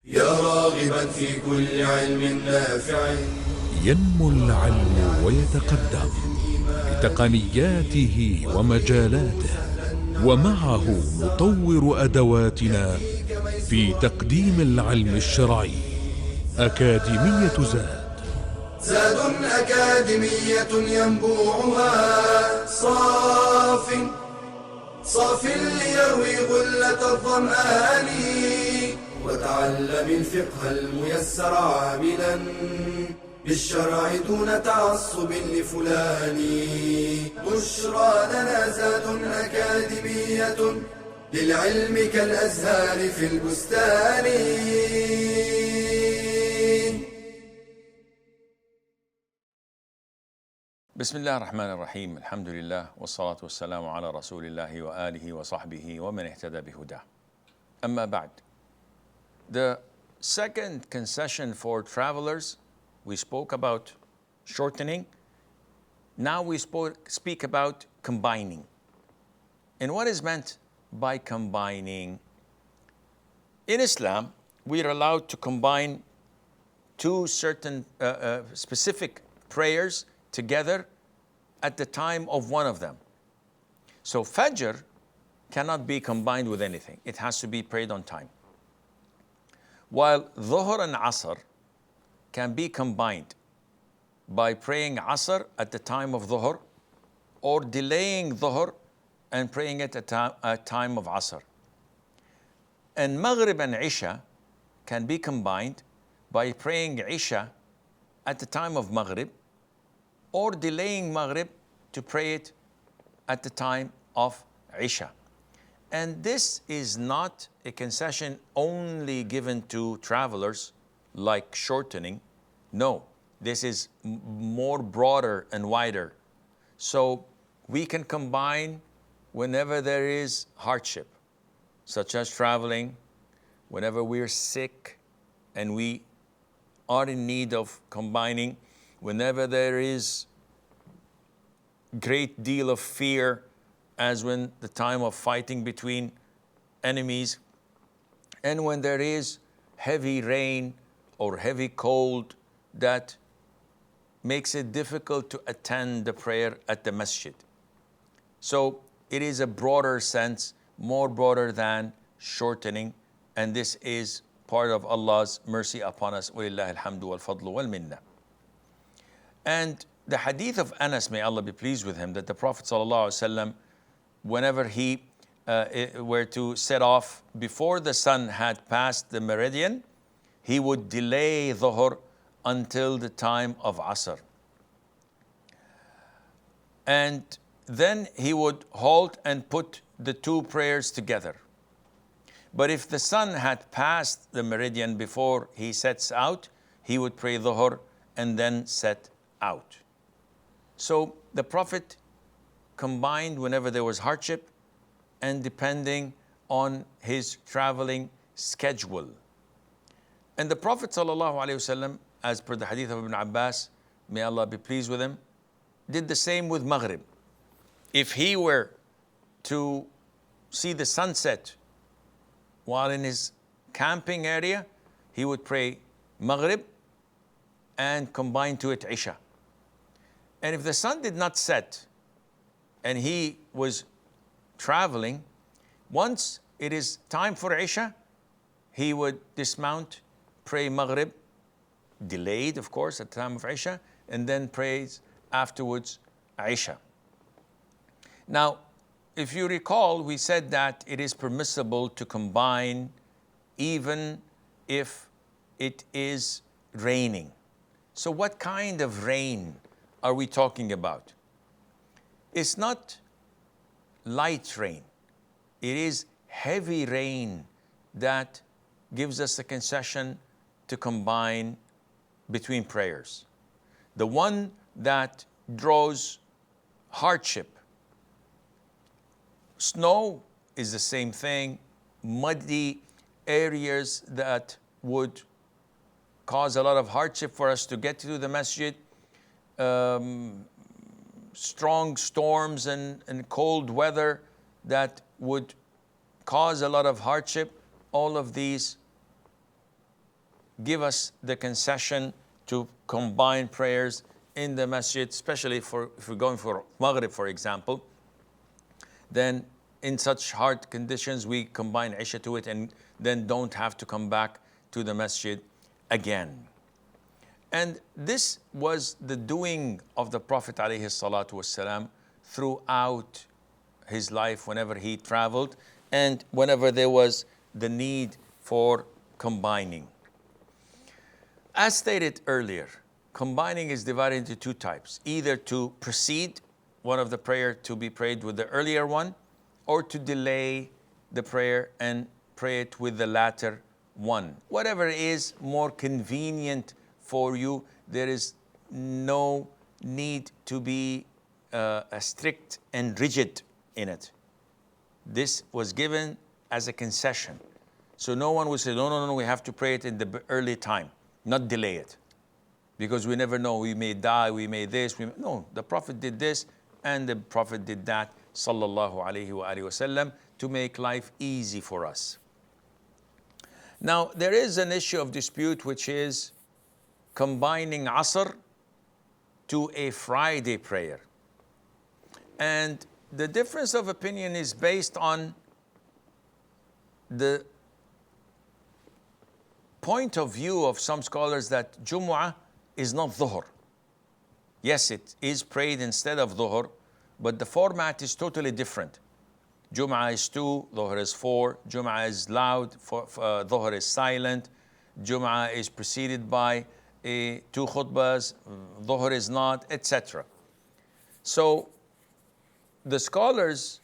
يا راغبا في كل علم نافع. ينمو العلم ويتقدم بتقنياته ومجالاته، ومعه نطور أدواتنا في تقديم العلم الشرعي. أكاديمية زاد أكاديمية ينبوعها صاف ليروي غلة الظمآن. وتعلم الفقه الميسر عاملا بالشرع دون تعصب لفلان. بشرى لنا زاد أكاديمية للعلم كالأزهار في البستان. بسم الله الرحمن الرحيم. الحمد لله والصلاة والسلام على رسول الله وآله وصحبه ومن اهتدى بهداه. أما بعد, the second concession for travelers, we spoke about shortening. Now we speak about combining. And what is meant by combining? In Islam, we are allowed to combine two certain specific prayers together at the time of one of them. So Fajr cannot be combined with anything. It has to be prayed on time. While Dhuhr and Asr can be combined by praying Asr at the time of Dhuhr or delaying Dhuhr and praying it at time of Asr. And Maghrib and Isha can be combined by praying Isha at the time of Maghrib or delaying Maghrib to pray it at the time of Isha. And this is not a concession only given to travelers like shortening. No, this is more broader and wider. So we can combine whenever there is hardship, such as traveling, whenever we're sick and we are in need of combining, whenever there is great deal of fear, as when the time of fighting between enemies, and when there is heavy rain or heavy cold that makes it difficult to attend the prayer at the masjid. So it is a broader sense, more broader than shortening, and this is part of Allah's mercy upon us. وَلِلَّهِ الْحَمْدُ وَالْفَضْلُ وَالْمِنَّةِ. And the hadith of Anas, may Allah be pleased with him, that the Prophet ﷺ, whenever he were to set off before the sun had passed the meridian, he would delay Dhuhr until the time of Asr. And then he would halt and put the two prayers together. But if the sun had passed the meridian before he sets out, he would pray Dhuhr and then set out. So the Prophet combined whenever there was hardship and depending on his traveling schedule. And the Prophet ﷺ, as per the hadith of Ibn Abbas, may Allah be pleased with him, did the same with Maghrib. If he were to see the sunset while in his camping area, he would pray Maghrib and combine to it Isha. And if the sun did not set and he was traveling, once it is time for Isha, he would dismount, pray Maghrib, delayed of course at the time of Isha, and then prays afterwards Isha. Now, if you recall, we said that it is permissible to combine even if it is raining. So what kind of rain are we talking about? It's not light rain. It is heavy rain that gives us a concession to combine between prayers. The one that draws hardship. Snow is the same thing. Muddy areas that would cause a lot of hardship for us to get to the masjid. Strong storms and cold weather that would cause a lot of hardship. All of these give us the concession to combine prayers in the masjid, especially if we're going for Maghrib, for example. Then in such hard conditions, we combine Isha to it and then don't have to come back to the masjid again. And this was the doing of the Prophet ﷺ throughout his life, whenever he traveled and whenever there was the need for combining. As stated earlier, combining is divided into two types: either to precede one of the prayer to be prayed with the earlier one, or to delay the prayer and pray it with the latter one. Whatever is more convenient for you, there is no need to be strict and rigid in it. This was given as a concession. So no one will say, no, we have to pray it in the early time, not delay it. Because we never know, we may die, we may this. No, the Prophet did this and the Prophet did that, sallallahu alayhi wa sallam, to make life easy for us. Now, there is an issue of dispute, which is combining Asr to a Friday prayer. And the difference of opinion is based on the point of view of some scholars that Jumu'ah is not Dhuhr. Yes, it is prayed instead of Dhuhr, but the format is totally different. Jumu'ah is 2, Dhuhr is 4, Jumu'ah is loud, Dhuhr is silent, Jumu'ah is preceded by 2 khutbahs, Dhuhr is not, etc. So the scholars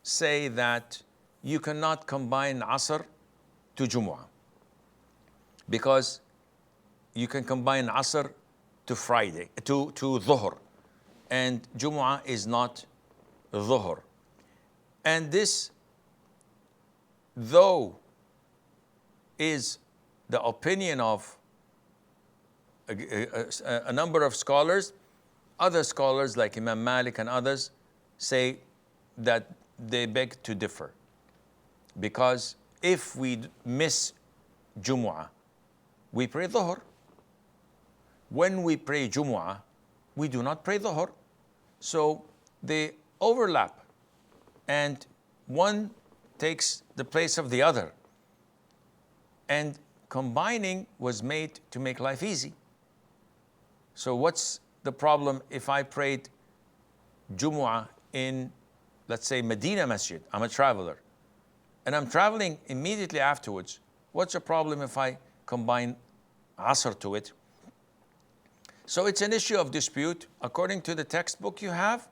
say that you cannot combine Asr to Jumu'ah, because you can combine Asr to Friday, to Dhuhr, and Jumu'ah is not Dhuhr. And this, though, is the opinion of a number of scholars, other scholars like Imam Malik and others say that they beg to differ. Because if we miss Jumu'ah, we pray Dhuhr. When we pray Jumu'ah, we do not pray Dhuhr. So they overlap, and one takes the place of the other. And combining was made to make life easy. So what's the problem if I prayed Jumu'ah in, let's say, Medina Masjid? I'm a traveler, and I'm traveling immediately afterwards. What's the problem if I combine Asr to it? So it's an issue of dispute. According to the textbook you have,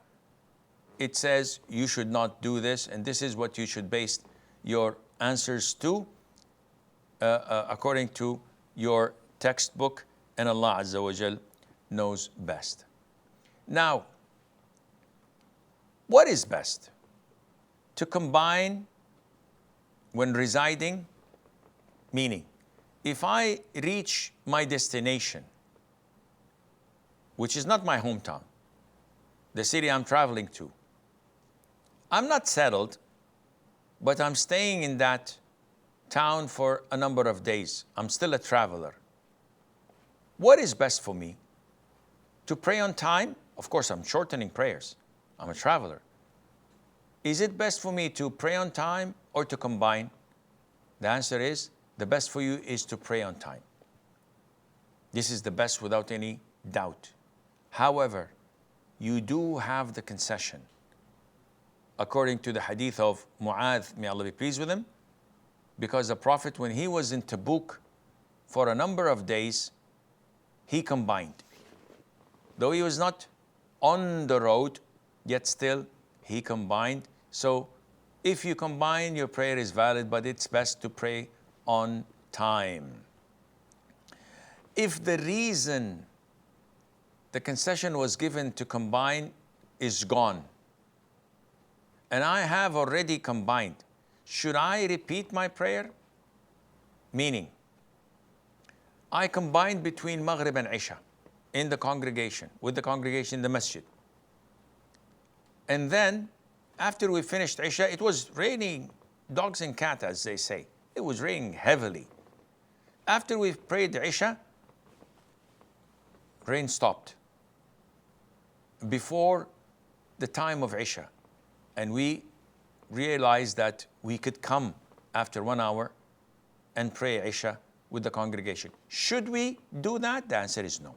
it says you should not do this, and this is what you should base your answers to, according to your textbook, and Allah Azza wa Jal knows best. Now, what is best? To combine when residing, meaning, if I reach my destination, which is not my hometown, the city I'm traveling to, I'm not settled, but I'm staying in that town for a number of days. I'm still a traveler. What is best for me? To pray on time? Of course, I'm shortening prayers. I'm a traveler. Is it best for me to pray on time or to combine? The answer is, the best for you is to pray on time. This is the best without any doubt. However, you do have the concession. According to the hadith of Mu'adh, may Allah be pleased with him, because the Prophet, when he was in Tabuk for a number of days, he combined. Though he was not on the road, yet still he combined. So if you combine, your prayer is valid, but it's best to pray on time. If the reason the concession was given to combine is gone, and I have already combined, should I repeat my prayer? Meaning, I combined between Maghrib and Isha in the congregation, with the congregation in the masjid. And then, after we finished Isha, it was raining dogs and cats, as they say. It was raining heavily. After we've prayed Isha, rain stopped before the time of Isha, and we realized that we could come after 1 hour and pray Isha with the congregation. Should we do that? The answer is no.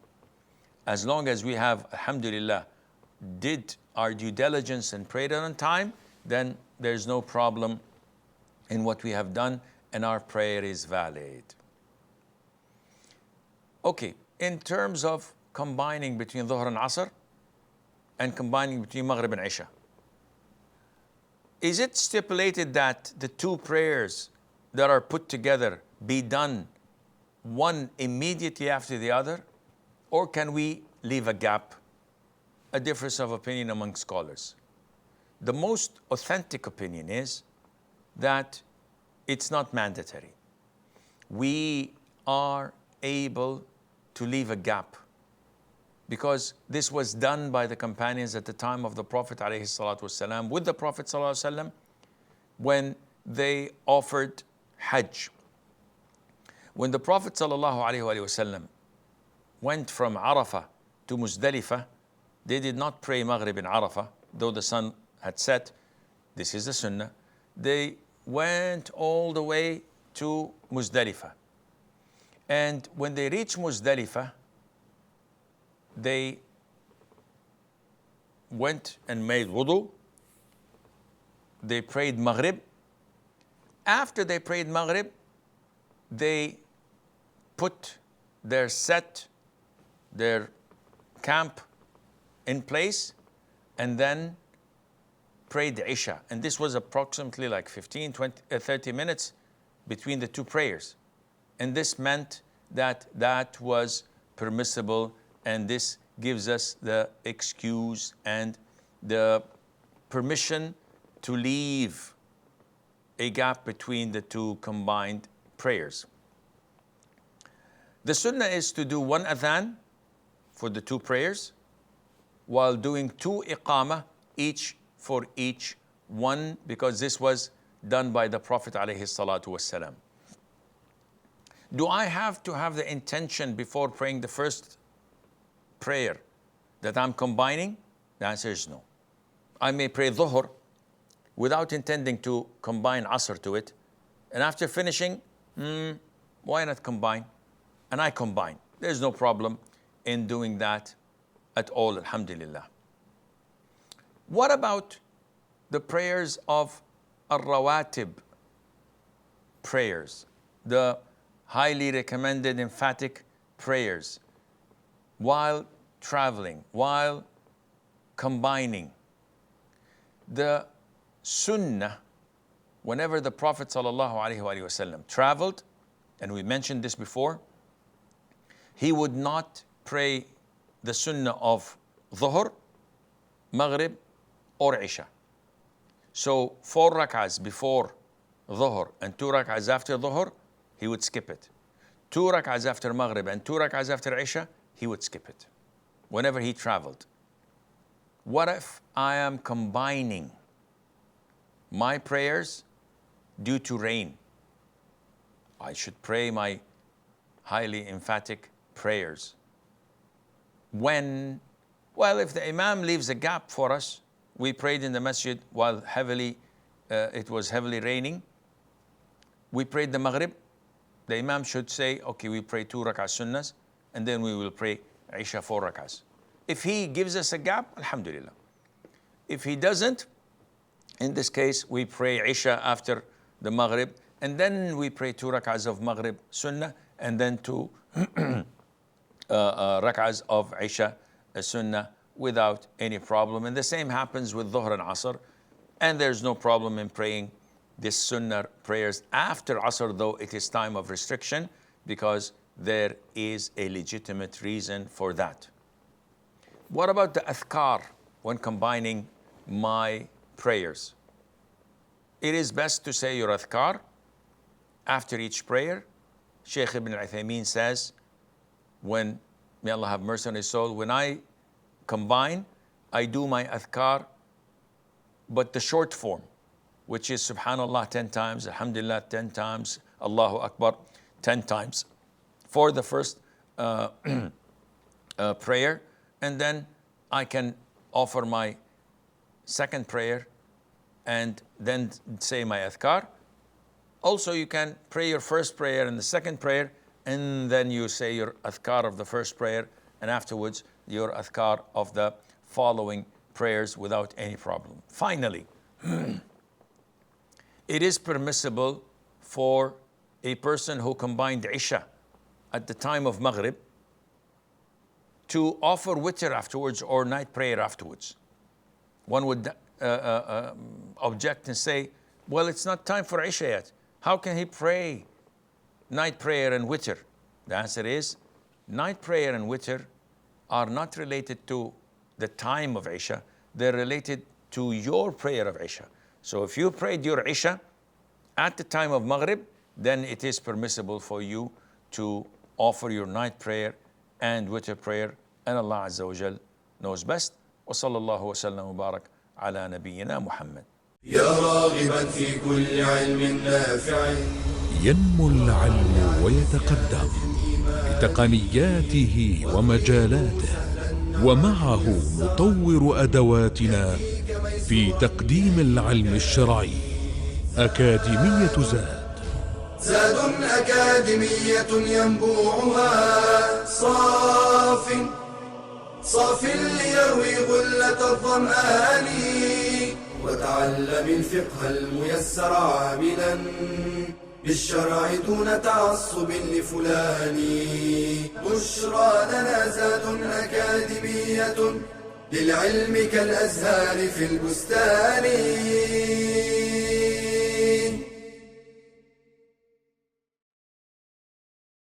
As long as we have, alhamdulillah, did our due diligence and prayed on time, then there's no problem in what we have done, and our prayer is valid. Okay, in terms of combining between Dhuhr and Asr and combining between Maghrib and Isha, is it stipulated that the two prayers that are put together be done one immediately after the other, or can we leave a gap? A difference of opinion among scholars. The most authentic opinion is that it's not mandatory. We are able to leave a gap because this was done by the companions at the time of the Prophet ﷺ, with the Prophet ﷺ when they offered Hajj. When the Prophet ﷺ went from Arafah to Muzdalifah, they did not pray Maghrib in Arafah, though the sun had set. This is the Sunnah. They went all the way to Muzdalifah. And when they reached Muzdalifah, they went and made wudu. They prayed Maghrib. After they prayed Maghrib, they put their camp in place, and then prayed the Isha. And this was approximately like 15, 20, 30 minutes between the two prayers. And this meant that that was permissible, and this gives us the excuse and the permission to leave a gap between the two combined prayers. The sunnah is to do one adhan for the two prayers while doing two iqamah each for each one, because this was done by the Prophet ﷺ. Do I have to have the intention before praying the first prayer that I'm combining? The answer is no. I may pray Dhuhr without intending to combine Asr to it, and after finishing, why not combine? And I combine. There's no problem in doing that at all, alhamdulillah. What about the prayers of Ar-Rawatib prayers, the highly recommended emphatic prayers, while traveling, while combining? The sunnah, whenever the Prophet ﷺ traveled, and we mentioned this before, he would not pray the sunnah of Dhuhr, Maghrib, or Isha. So 4 rak'ahs before Dhuhr and 2 rak'ahs after Dhuhr, he would skip it. 2 rak'ahs after Maghrib and 2 rak'ahs after Isha, he would skip it whenever he traveled. What if I am combining my prayers due to rain? I should pray my highly emphatic prayers. When? Well, if the Imam leaves a gap for us, we prayed in the masjid while it was heavily raining. We prayed the Maghrib. The Imam should say, okay, we pray 2 rak'ah sunnahs, and then we will pray Isha 4 rak'ahs. If he gives us a gap, alhamdulillah. If he doesn't, in this case, we pray Isha after the Maghrib, and then we pray 2 rak'ahs of Maghrib sunnah, and then 2 rak'ahs of Isha sunnah without any problem. And the same happens with Dhuhr and Asr. And there's no problem in praying this sunnah prayers after Asr, though it is time of restriction, because there is a legitimate reason for that. What about the adhkar when combining my prayers? It is best to say your adhkar after each prayer. Shaykh ibn Al-Hakeem says, when, may Allah have mercy on his soul, when I combine, I do my adhkar, but the short form, which is Subhanallah 10 times, Alhamdulillah 10 times, Allahu Akbar 10 times, for the first prayer, and then I can offer my second prayer and then say my adhkar. Also, you can pray your first prayer and the second prayer, and then you say your adhkar of the first prayer, and afterwards your adhkar of the following prayers without any problem. Finally, it is permissible for a person who combined Isha at the time of Maghrib to offer witr afterwards or night prayer afterwards. One would object and say, well, it's not time for Isha yet. How can he pray night prayer and witr? The answer is, night prayer and witr are not related to the time of Isha. They're related to your prayer of Isha. So if you prayed your Isha at the time of Maghrib, then it is permissible for you to offer your night prayer and witr prayer, and Allah Azza wa Jal knows best. وصلى الله وسلم وبارك على نبينا محمد. يا راغبا في كل علم نافع ينمو العلم ويتقدم بتقنياته ومجالاته، ومعه نطور أدواتنا في تقديم العلم الشرعي. أكاديمية زاد أكاديمية ينبوعها صاف ليروي غلة الظمآن، وتعلم الفقه الميسر عاملا بالشرع دون تعصب لفلان. بشرى لنا زاد أكاديمية للعلم كالأزهار في البستان.